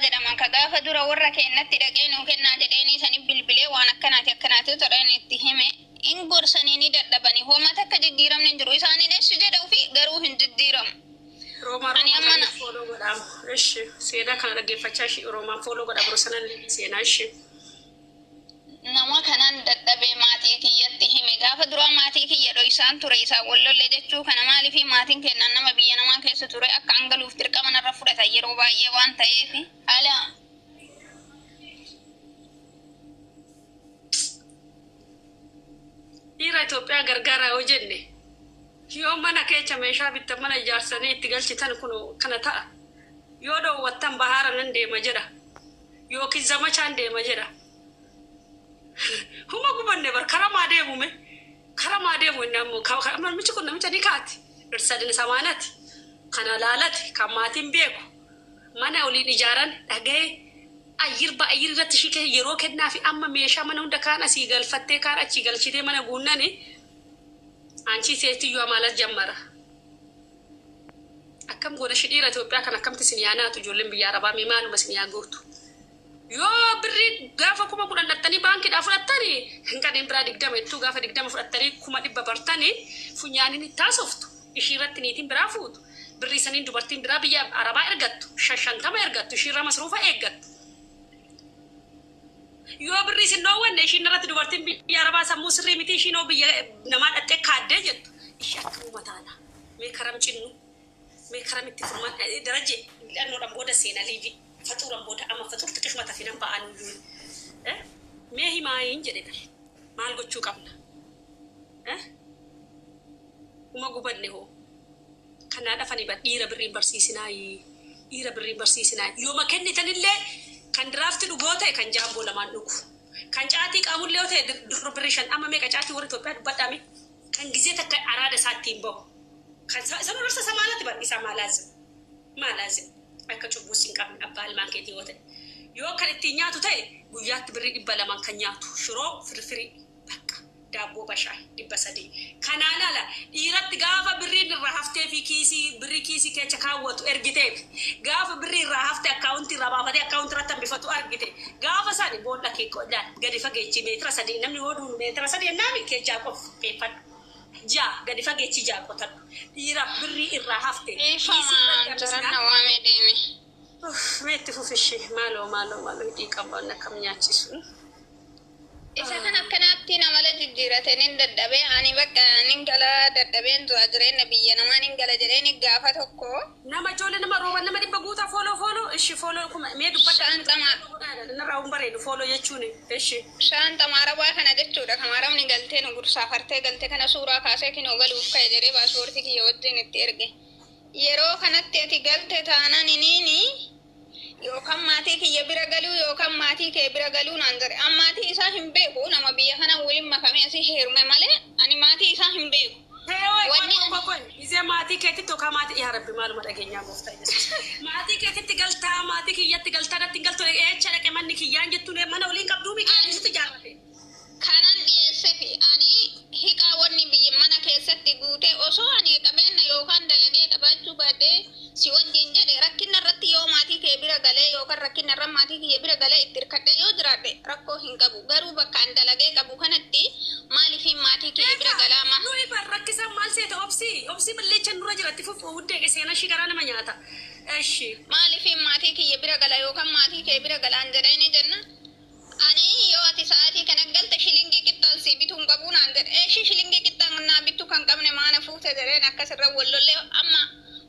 jedhama ka gaafa dura warra kennatti dhaqee nuu kennaa jedheeni sanii bilbilee waan akkanaati todhaan itti hime in gorsanii ni dadhabani hoomata akka jijjiiramne jiru isaanii dheessu jedhu fi garuu hin jijjiiramu. Ani amma follow godham. Ishi seeda kana dhaggeeffachaa shi Oromaan follow godha borsanan seenaa ishi. Nama kanaan dadhabee maatii kiyyatti hime gaafa dura maatii kiyya isaan ture isaa wallollee jechuu kana maaliif maatiin kennan nama biyya namaa keessa ture akka angaluuf dirqama narra fudhata yeroo baay'ee waan ta'eef haala dhiira Itoophiyaa gargaaraa yoo jenne yoo mana keessa meeshaa bitta mana ijaarsanii itti galchitan kun kana ta'a yoo dhoowwattan bahaara nan deema jedha yookiin zamachaan deema jedha. Huma gubanne bar karamaa deemu nammo kaman michi kun namicha ni kaati irsadin samaanati kana laalati kan maatiin beeku mana oliin ijaaran dhagee ayyir irratti shike yeroo kennaa fi amma meeshaa mana hunda kaan asii galfattee kaan achi galchitee mana guunnani anchi seetiyyuu amaalas jammara akkam goona shidhiira Itoophiyaa kan akkamti siniyaanaatu ijoolleen biyya Arabaa mee maaluma siniyaa gootu. Yoo birri gaafa kuma kudhannattanii baankiidhaa fudhattanii hin kanneen biraa 20 ittuu gaafa 20 fudhattanii 100 bartanii funyaaniin itti haasoftu ishii irratti niitiin biraa fuutu birrii saniin dubartiin biraa biyya Arabaa ergattu 50 ergattu ishiirra masruufa eeggattu. Yoo birrii isin dhoowwanne ishiin irratti dubartiin biyya Arabaa sammuu sirrii miti ishiinoo biyya namaa dhattee kaaddee jettu ishii akka uumataadha mee karam cinnu mee karam itti furman darajee hidhannoodhaan booda seenaa liivii. Faturan boda ama fatur tikif mata finan ba anu mehi main jede kale mal gochu qabna uma gubanne ho kana dafani ba dira birri barsiisinaa yo makenni tanille kan draft du gota kan jambo laman duku kan caati qamulle ote durbirishan ama me ka caati wori Itoophiyaa dubbadame kan gize takka arada saatiin bo kan sanu rasa samalati ba isa malazim akka cubuusin qabna abbal marketii wote yoo kan itti nyaatu ta'e guyyaatti birrii 200 kan nyaatu shiroo firfiri bakka daaboo bashaay 300 kanaanala dhiiratti gaafa birrii irraa haftee fi birrii kiisii keessa kaawwatu ergitee gaafa birrii irraa haftee akkaawuntii irraa baafatee akkaawuntii irratti hambifatu argite gaafa sani boolla kee godhaan gadi fageechi meetira 3 namni hoduu meetira 3 naami keejaa qof peeffadhu gadi fageechi qotan dhiira birrii irraa haftee jaranna waame deeme meetti fufishi maalo dhiqabbanna kam nyaachisu isa kan akkanaatti namala jijjiirate nin dadhabee ani bakka nin gala dadhabeen du'a jireenya biyya namaa nin gala jedheen gaafa tokko nama ijoollee nama rooban nama dhibba guutaa follow ishi follow kuma mee dubbata narraa bareedu follow jechuun ishi shaanta maarabaa kana jechuudha kamaaramni galtee nu gursaafartee galtee kana suuraa kaasee kinoo galuuf ka'e jedhee baaspoortii kiyya wajjin itti erge yeroo kanatti ati galte taanaan iniini yookaan maatii kiyya bira galuu yookaan maatii kee bira galuu naan jedhe maatii isaa hin beeku nama biyya kana waliin makamee asii heerume malee ani maatii isaa hin beeku. Isee maatii keetti tokko maatii yaa rabbi maaluma dhageenyaa gooftaa maatii keetti galtaa maatii kiyyatti galtaa natti galtu eecha dhaqe manni kiyyaan jettuun mana waliin qabduu miidhagsitu jaallate. Kanan dhiyeessefi ani hiiqaa wanni biyya mana keessatti guutee osoo ani qabeenya yookaan dalagee qabaachuu baadhee si wajjin jedhe rakkina irratti yoo maatii kee bira galee yookaan rakkina irra maatii kee bira galee itti hirkadhe yoo jiraadhe rakkoo hin qabu garuu bakka an dalagee qabu kanatti maaliif maatii kee bira galaama. Nuyi rakkisan maal seeta obsii balleechan nurra jiratti fufu huddee seenaa shi garaa nama nyaata. Maaliif maatii kee bira gala yookaan maatii kee bira galaan jedhanii jenna. Ani yoo ati sa'aatii kana galte shilingii qixxaan si bituun qabu naan jedhe shilingii qixxaan naa bitu kan qabne maana fuute jedheen akkasirra wallollee amma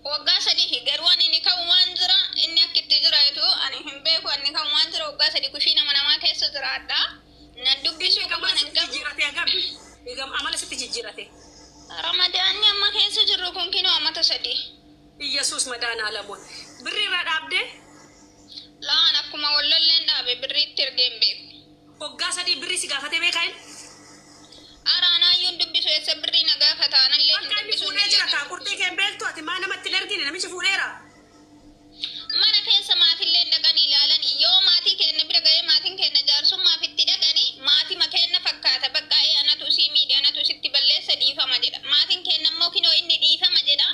waggaa 3 garuu ani ni kan waan jira inni akkitti jiraatu ani hin beeku ani kan waan jira waggaa 3 kushii namaa keessa jiraadha nan dubbisuu qaban hin qabu amala sitti jijjiirate ramadaanni amma keessa jirru kun kinoo amata 3 Yesuus madaana alamoon birrii irraa dhaabdee laan akkuma wallolleen dhaabe birriitti ergeen beeku waggaa 3 birrii si gaafatee beekain araanaayyuun dubbisu eessa birrii na gaafataanallee hin dubbisu fuudhee jira kaa qurxii keen beektu ati maa namatti dargine namichi fuudheera mana keessa maatillee dhaqanii ilaalanii yoo maatii keenya bira ga'ee maatiin keenya jaarsummaaf itti dhaqanii maatii makeenna fakkaata baqqaa'ee anatu sii miidhe anatu sitti balleessa dhiifama jedha maatiin keenya immoo kinoo inni dhiifama jedha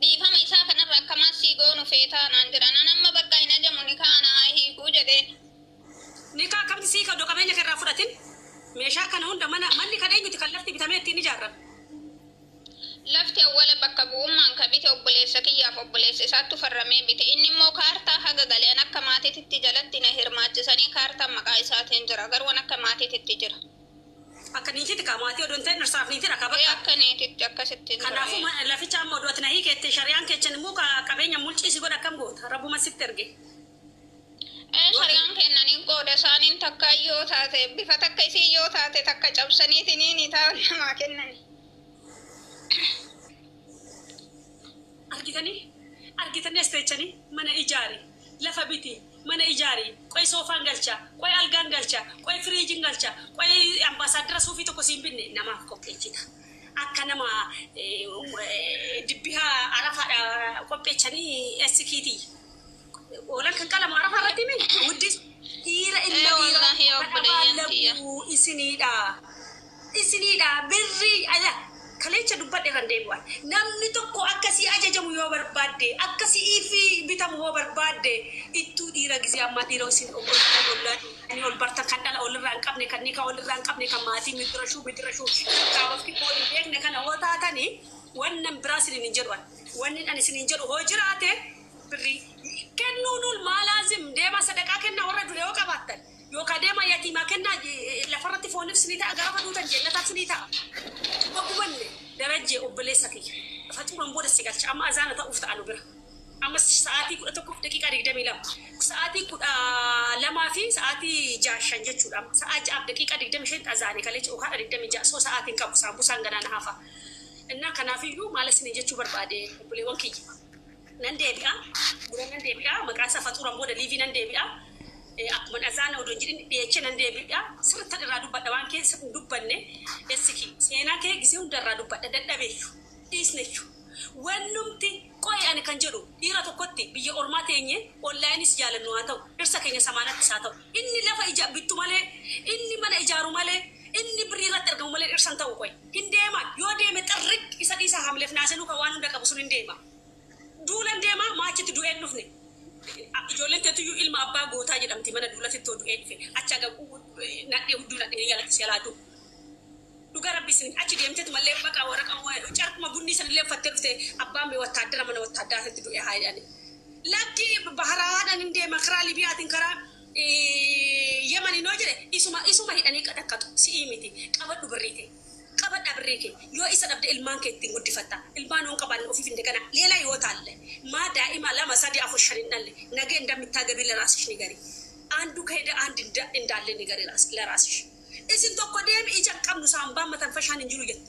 dhiifama isaa kanarra akkamaas sii goonu feetaa naan jedha nan amma bakka hin ajamu ni kaanaa kana hunda manni kana eenyuti kan lafti bitamee ittiin ijaarame. Lafti awwala bakka bu'ummaan ka bite obboleessa kiyyaaf obboleessa isaattu farramee bite. Inni immoo kaartaa haga galeen akka maatiitti jalatti na hirmaachisanii kaartaan maqaa isaatiin jira. Garuu akka maatiitti jira. Akka niititti ka maatii odoon ta'e nursaaf niitidha ka bakka. Akka niititti akkasitti jira. Kanaafuu laficha amma odooti na hiikeette shari'aan keechan immoo qabeenya mul'isi godha akkam goota rabbuma sitti erge. Shari'aan kennanii qooda isaaniin takka yoo taate bifa takka isii yoo taate takka cabsaniitiin ni taa'u namaa kennani. Argitanii esteechanii mana ijaari lafa biti mana ijaari qoy soofaan galcha qoy algaan galcha qoy firiijiin galcha qoy ambaasaadara suufii tokko siin binne namaaf qopheechita akka nama dibbihaa arafaadha qopheechanii eessikiitii oolan kan qalama arafa irratti mi wuddis dhiira ilma dhiira isiniidha birrii ala kalecha dubbadhe kan deebi'an namni tokko akkasii ajajamu yoo barbaadde akkasii fi bitamu yoo barbaadde ittuu dhiira gisee amma dhiira isin ni ol bartan kan dhala olirraa hin qabne kan nika olirraa hin qabne kan maatii midirashuu kaawwafti koolii beekne kana hoo taatanii wannan biraa isin hin jedhu wanni ani isin hin jedhu hoo jiraate birrii kennuun maalaazim deema sadaqaa kennaa warra dure yoo qabaattan yookaan deema yatiimaa kennaa lafarratti fooniif sinii ta'a gaafa duutan jennataaf sinii ta'a. Bakkubanne darajjee obboleessa kiyya fatuuran booda si galcha amma azaana ta'uuf ta'anu bira. Amma sa'aatii 11:22 sa'aatii 12 fi sa'aatii 6 jechuudha. Sa'aa 6:25 azaanii kalecha okaa 26 soo sa'aatiin qabu saambusaan ganaan hafa. Innaa kanaafiyyuu maala sinii jechuu barbaade obboleewwan kiyya. Nan deebi'a gura nan deebi'a maqaan isaa fatuuran booda liivii nan deebi'a. Akkuma azaana odoon jedhin dhiyeechee nan deebi'a sirriitti irraa dubbadha waan keessa dubbanne essiki seenaa kee gisee hundarraa dubbadha dadhabeessu dhiisnechu wannumti qo'ee ani kan jedhu dhiira tokkotti biyya ormaa teenye onlaayinis jaalannu haa ta'u dhirsa keenya samaanatti isaa ta'u inni lafa bittu malee inni mana ijaaru malee inni birrii irratti argamu malee dhirsan ta'u qo'e hin deema yoo deeme xarriq isa dhiisaa hamileef naasenuu kan waan hunda qabu sun hin deema duulan deema maachitti du'een dhufne. Ijoolleen teetuyyuu ilma abbaa gootaa jedhamti mana duula fittoo du'ee dhufe achi nadhee hudduu nadhee yaalatti si alaatu dhugaa rabbisin achi deemteetu mallee baqaa waraqaa carquma bunni sanillee uffattee dhufte abbaan mee wattaaddara mana wattaaddaatitti du'ee haa jedhani lakki baharaadhaan hin deema karaa libiyaatiin karaa yamanii noo jedhe isuma hidhanii qadhaqqatu si'ii miti qabadhu birriite qabadha birriike yoo isa dhabde ilmaan kee ittiin guddifatta ilmaan hoon qaban ofiif hin degana leela yoo taalle maa daa'ima 2 3 4 5 dhalle nagee እንደምታ ገቢ ለራስሽ ንገሪ አንዱ ከሄደ አንድ እንዳለ ንገሪ ለራስሽ እዚን tokko deemi ija qabnu saambaa matanfashaan hin jiru jette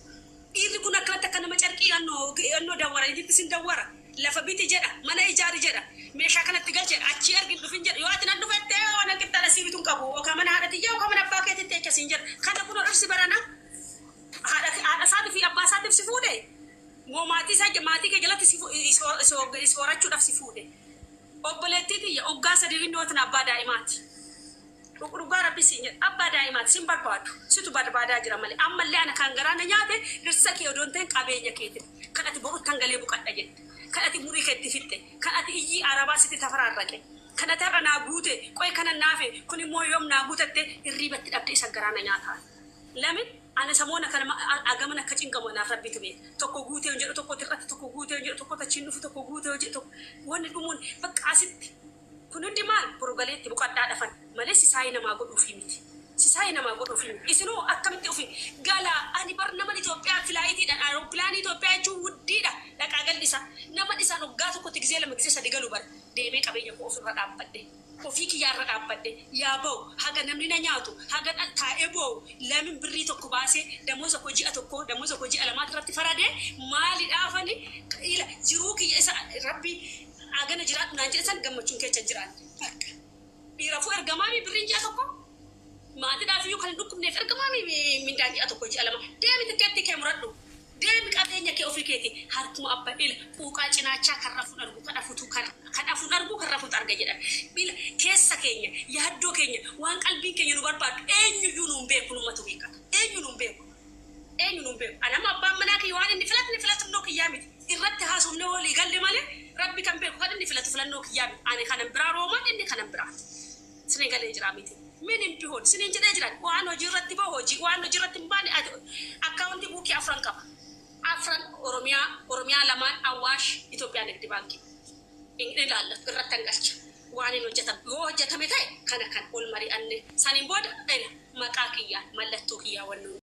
dhiirri kun akkana takka nama carqii annoo dawwara itti sin dawwara lafa biti jedha mana ijaari jedha meeshaa kanatti galche achi ergin dhufin jedha yoo ati nan dhufette waan qixxala si bitun qabu yookaan mana haadhatiyyaa yookaan mana abbaa keetitti echa sin jedha kana kun dhirsi barana haadha isaatiif fi abbaa isaatiif si fuudhe moo maatii kee jalatti isoorachuudhaaf si fuudhe obboleettiitiyya oggaa sadii innootin abbaa daa'imaati dhugaa rabbi siin jedha abbaa daa'imaati sin barbaadu situ barbaadaa jira malee ammallee ana kan garaana nyaate dhirsa kee odoon ta'in qabeenya keetiin kan ati boru tangalee buqadha jette kan ati murii keetti fitte kan ati iyyii arabaa sitti tafaraarraqe kan ati har'a naa guute qoy kana naafe kun immoo yoom naa guutatte hirriibatti dhabde isa garaana nyaataa lamin ana samoona kana agamana akka cinqamu naaf rabbitu beek tokko guutee jedhu tokko tirratti tokko guutee jedhu tokko tachiin dhufu tokko guutee jedhu wanni dhumuun bakka asitti kun hundi maal burgaleetti buqadhaa dhafan malee sisaayii namaa godhuufi miti sisaayii namaa godhuufi miti isinuu akkamitti ofi gala ani bar nama Itoophiyaa filaayitiidhaan aerooppilaanii Itoophiyaa jechuun wuddiidha dhaqaa galdisa nama dhisaan hoggaa tokkotti gisee lama gisee sadi galu bara deemee qabeenya koo ofirra dhaabbadhe ofii kiyyaarra dhaabbadhe yaa ba'u haga namni na nyaatu haga taa'ee ba'u lamin birrii tokko baasee damooza koo ji'a tokko damooza koo ji'a lamaatti irratti faradee maali dhaafani jiruu kiyya isa rabbi agana jiraatu naan jedhe san gammachuun keessa jiraan dhiirafuu ergamaami birriin ji'a tokko maatiidhaafiyyuu kan hin dhukkubneef ergamaami mindaan ji'a tokko ji'a lama deemi tikkeetti kee muradhu deemi qabeenya kee ofii keeti harkuma abba ila quuqaa cinaachaa kan rafuun argu kan afuun argu kan rafuun arga jedhan bila keessa keenya yaaddoo keenya waan qalbiin keenya nu barbaadu eenyuyyuu nuun beeku nummatu beekata eenyu nuun beeku anama abbaan manaa kiyya waan inni filatannoo kiyyaa miti irratti haasofne walii galle malee rabbi kan beeku kan inni filatu filannoo kiyyaa miti ani kanan biraa roomaan inni kanan biraa Sini galee jira miti. Minim bihon sini jedhee jiran waan hojii irratti bahu hojii waan hojii irratti hin baane akkaawuntii buukii afran qaba. Afran Oromiyaa lamaan Awaash Itoophiyaa Nigdi Baankii. Inni ilaalla irratti hangalcha. Waan hin hojjetame yoo hojjetame ta'e kana kan ol mari'anne saniin booda maqaa kiyyaan mallattoo kiyyaa wannuun